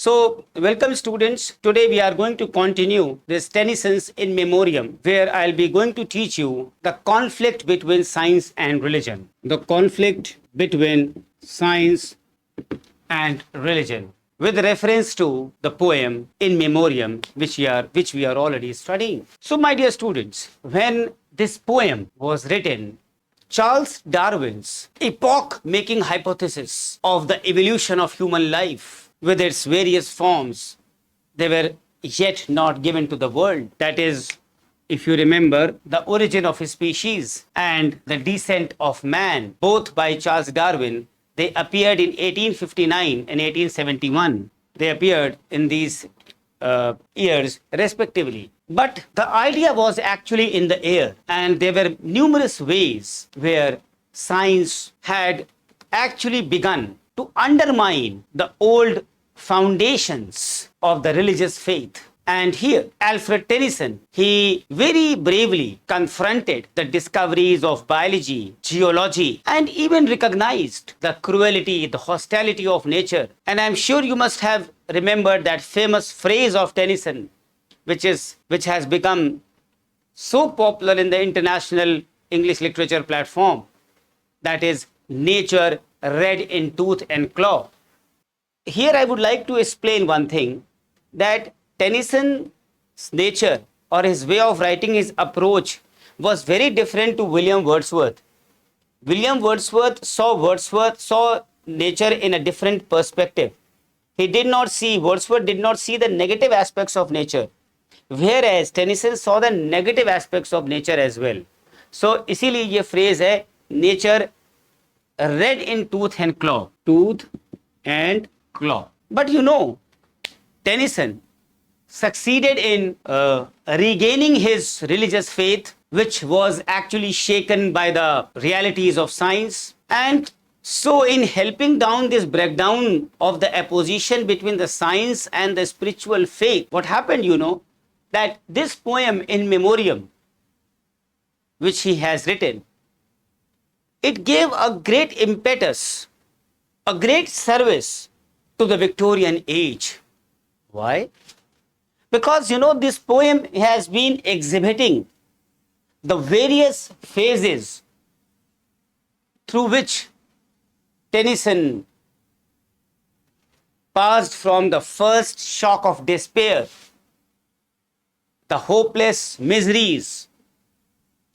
So, welcome students. Today we are going to continue this Tennyson's In Memoriam, where I'll be going to teach you the conflict between science and religion. The conflict between science and religion, with reference to the poem In Memoriam, which we are already studying. So, my dear students, when this poem was written, Charles Darwin's epoch-making hypothesis of the evolution of human life with its various forms, they were yet not given to the world. That is, if you remember, The Origin of a Species and The Descent of Man, both by Charles Darwin, they appeared in 1859 and 1871. They appeared in these years respectively. But the idea was actually in the air, and there were numerous ways where science had actually begun to undermine the old foundations of the religious faith. And here, Alfred Tennyson, he very bravely confronted the discoveries of biology, geology, and even recognized the cruelty, the hostility of nature. And I'm sure you must have remembered that famous phrase of Tennyson, which has become so popular in the international English literature platform, that is, nature red in tooth and claw. Here I would like to explain one thing, that Tennyson's nature or his way of writing, his approach was very different to William Wordsworth. Wordsworth saw nature in a different perspective. Wordsworth did not see the negative aspects of nature, whereas Tennyson saw the negative aspects of nature as well. So इसीलिए ये phrase है, nature red in tooth and claw. Tooth and claw. But you know, Tennyson succeeded in regaining his religious faith, which was actually shaken by the realities of science. And so in helping down this breakdown of the opposition between the science and the spiritual faith, what happened, you know, that this poem In Memoriam, which he has written, it gave a great impetus, a great service to the Victorian age. Why? Because, you know, this poem has been exhibiting the various phases through which Tennyson passed from the first shock of despair, the hopeless miseries,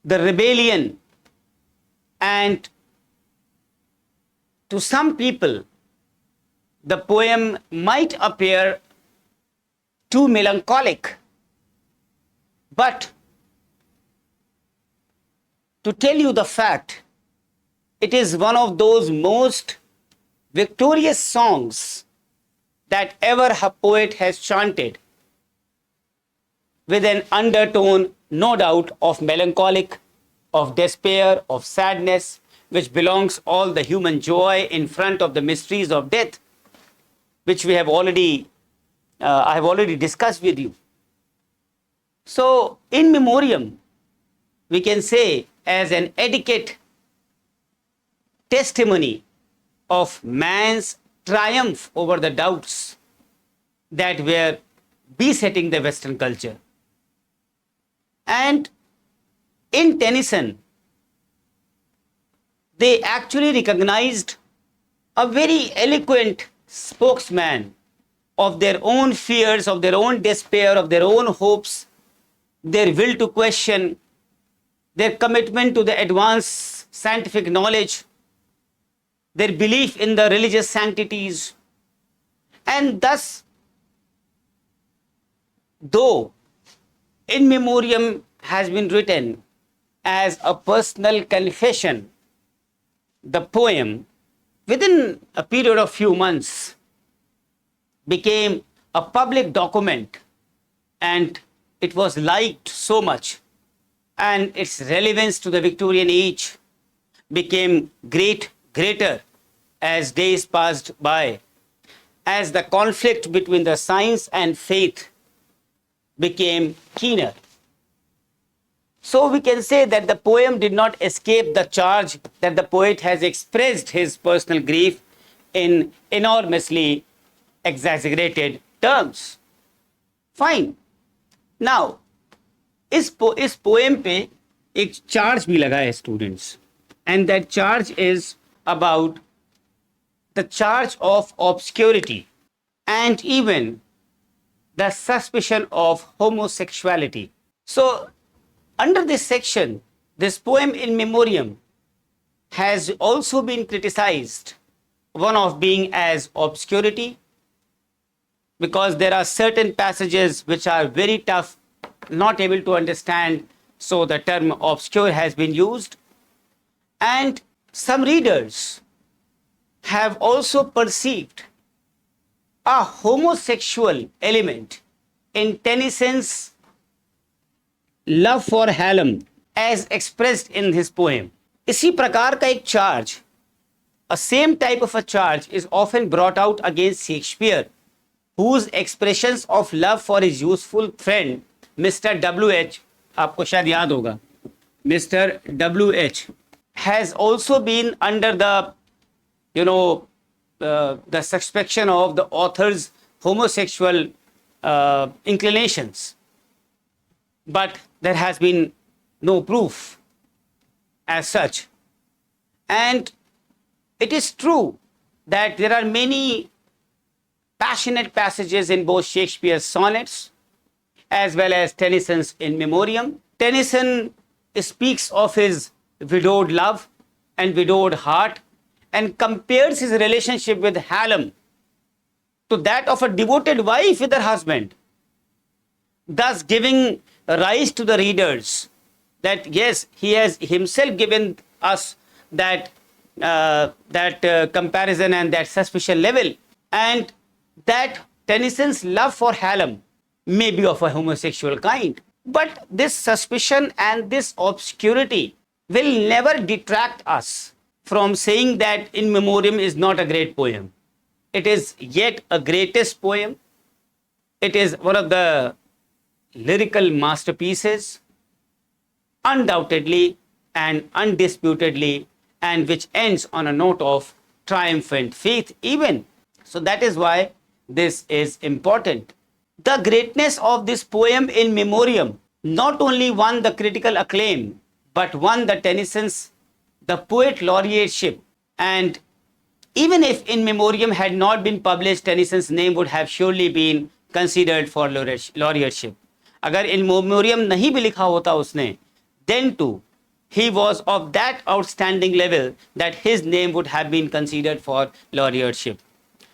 the rebellion, and to some people, the poem might appear too melancholic. But to tell you the fact, it is one of those most victorious songs that ever a poet has chanted, with an undertone, no doubt, of melancholic, of despair, of sadness, which belongs all the human joy in front of the mysteries of death, which we have already I have already discussed with you. So, In Memoriam, we can say, as an adequate testimony of man's triumph over the doubts that were besetting the Western culture. And in Tennyson, they actually recognized a very eloquent spokesman of their own fears, of their own despair, of their own hopes, their will to question, their commitment to the advanced scientific knowledge, their belief in the religious sanctities. And thus, though In Memoriam has been written as a personal confession, the poem, within a period of few months, became a public document, and it was liked so much, and its relevance to the Victorian age became greater as days passed by, as the conflict between the science and faith became keener. So we can say that the poem did not escape the charge that the poet has expressed his personal grief in enormously exaggerated terms. Fine. Now, इस poem पे एक charge भी लगा है students, and that charge is about the charge of obscurity and even the suspicion of homosexuality. So, under this section, this poem in memoriam has also been criticized, one of being as obscurity, because there are certain passages which are very tough, not able to understand, so the term obscure has been used. And some readers have also perceived a homosexual element in Tennyson's love for Hallam as expressed in his poem. इसी प्रकार का एक charge, a same type of a charge is often brought out against Shakespeare, whose expressions of love for his youthful friend Mr. W.H. आपको शायद याद होगा, Mr. W.H. has also been under the, the suspicion of the author's homosexual inclinations, but there has been no proof as such. And it is true that there are many passionate passages in both Shakespeare's sonnets as well as Tennyson's In Memoriam. Tennyson speaks of his widowed love and widowed heart and compares his relationship with Hallam to that of a devoted wife with her husband, thus giving rise to the readers that yes, he has himself given us that comparison and that suspicion level, and that Tennyson's love for Hallam may be of a homosexual kind. But this suspicion and this obscurity will never detract us from saying that In Memoriam is not a great poem. It is yet a greatest poem. It is one of the lyrical masterpieces, undoubtedly and undisputedly, and which ends on a note of triumphant faith even. So that is why this is important. The greatness of this poem In Memoriam not only won the critical acclaim, but won the Tennyson's the poet laureateship. And even if In Memoriam had not been published, Tennyson's name would have surely been considered for laureateship. अगर In Memoriam नहीं भी लिखा होता उसने, then too he was of that outstanding level that his name would have been considered for laureateship,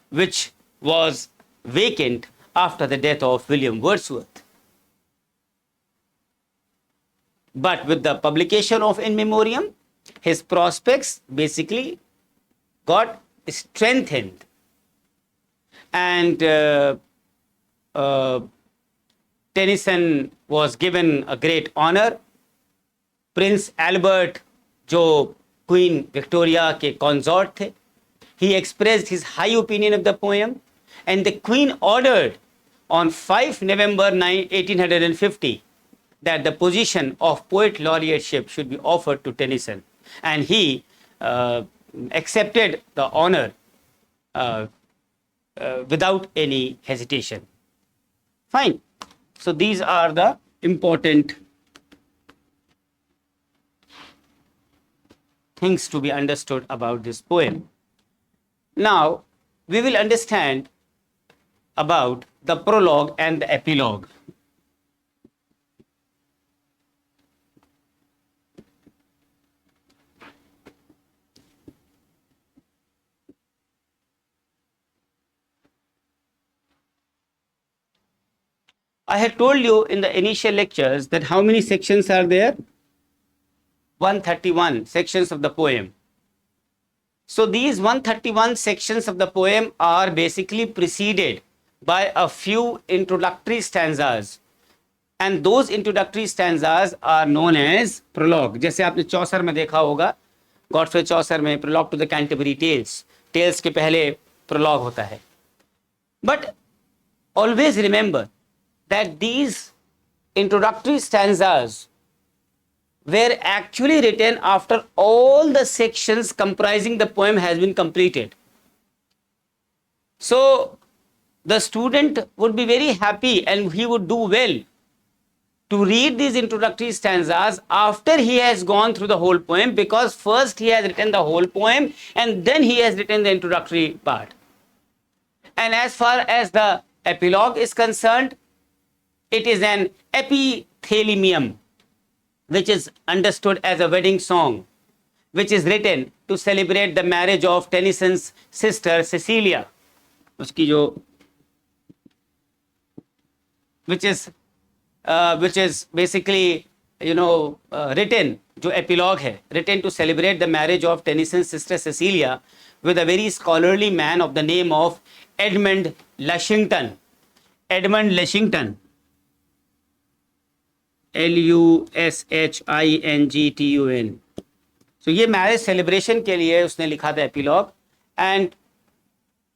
which was vacant after the death of William Wordsworth. But with the publication of In Memoriam, his prospects basically got strengthened, and Tennyson was given a great honor. Prince Albert, जो Queen Victoria के consort थे, he expressed his high opinion of the poem, and the Queen ordered on 5 November 1850 that the position of poet laureateship should be offered to Tennyson, and he accepted the honor without any hesitation. Fine. So these are the important things to be understood about this poem. Now we will understand about the prologue and the epilogue. I had told you in the initial lectures that how many sections are there? 131 sections of the poem. So these 131 sections of the poem are basically preceded by a few introductory stanzas, and those introductory stanzas are known as prologue. जैसे आपने चौसर में देखा होगा, Godfrey चौसर में prologue to the Canterbury Tales, Tales के पहले prologue होता है. But always remember that these introductory stanzas were actually written after all the sections comprising the poem has been completed. So the student would be very happy and he would do well to read these introductory stanzas after he has gone through the whole poem, because first he has written the whole poem and then he has written the introductory part. And as far as the epilogue is concerned, it is an epithalamium, which is understood as a wedding song, which is written to celebrate the marriage of Tennyson's sister Cecilia, उसकी जो which is basically written, जो epilogue है, written to celebrate the marriage of Tennyson's sister Cecilia with a very scholarly man of the name of Edmund Lushington. Edmund Lushington, Lushington. So ये marriage celebration के लिए उसने लिखा था epilogue, and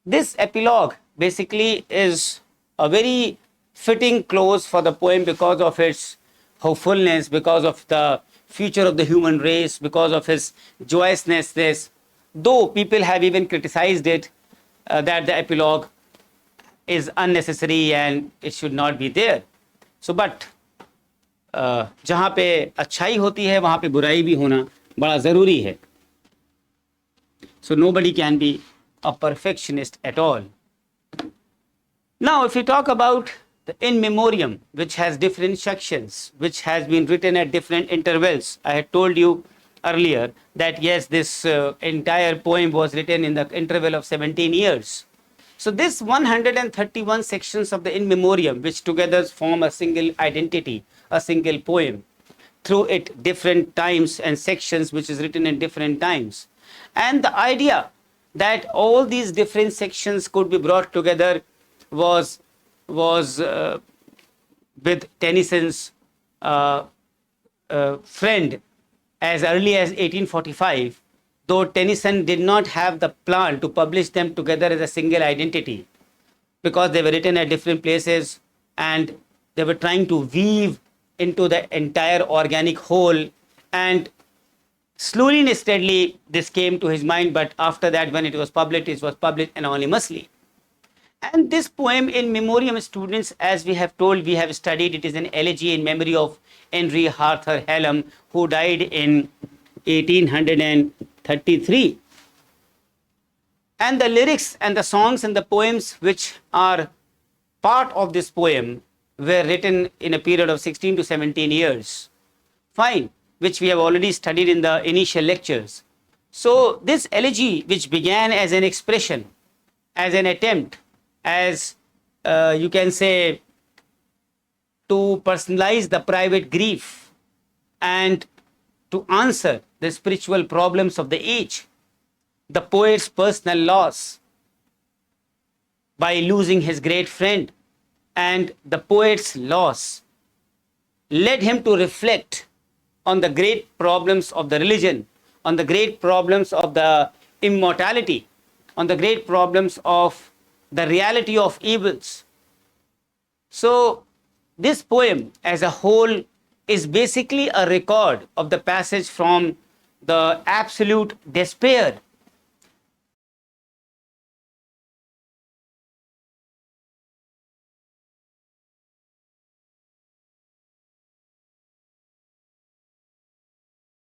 this epilogue basically is a very fitting close for the poem because of its hopefulness, because of the future of the human race, because of his joyousness. Though people have even criticized it, that the epilogue is unnecessary and it should not be there. So, but जहाँ पे अच्छाई होती है वहाँ पे बुराई भी होना बड़ा ज़रूरी है. So nobody can be a perfectionist at all. Now, if we talk about the In Memoriam, which has different sections, which has been written at different intervals. I had told you earlier that yes, this entire poem was written in the interval of 17 years. So this 131 sections of the In Memoriam, which together form a single identity, a single poem, through it different times and sections which is written in different times. And the idea that all these different sections could be brought together was with Tennyson's friend as early as 1845, though Tennyson did not have the plan to publish them together as a single identity, because they were written at different places and they were trying to weave into the entire organic whole, and slowly and steadily this came to his mind. But after that, when it was published anonymously. And this poem In Memoriam, students, as we have told, we have studied, it is an elegy in memory of Henry Arthur Hallam, who died in 1833. And the lyrics and the songs and the poems which are part of this poem were written in a period of 16 to 17 years. Fine, which we have already studied in the initial lectures. So this elegy, which began as an expression, as an attempt, as you can say, to personalize the private grief and to answer the spiritual problems of the age, the poet's personal loss by losing his great friend, and the poet's loss led him to reflect on the great problems of the religion, on the great problems of the immortality, on the great problems of the reality of evils. So this poem as a whole is basically a record of the passage from the absolute despair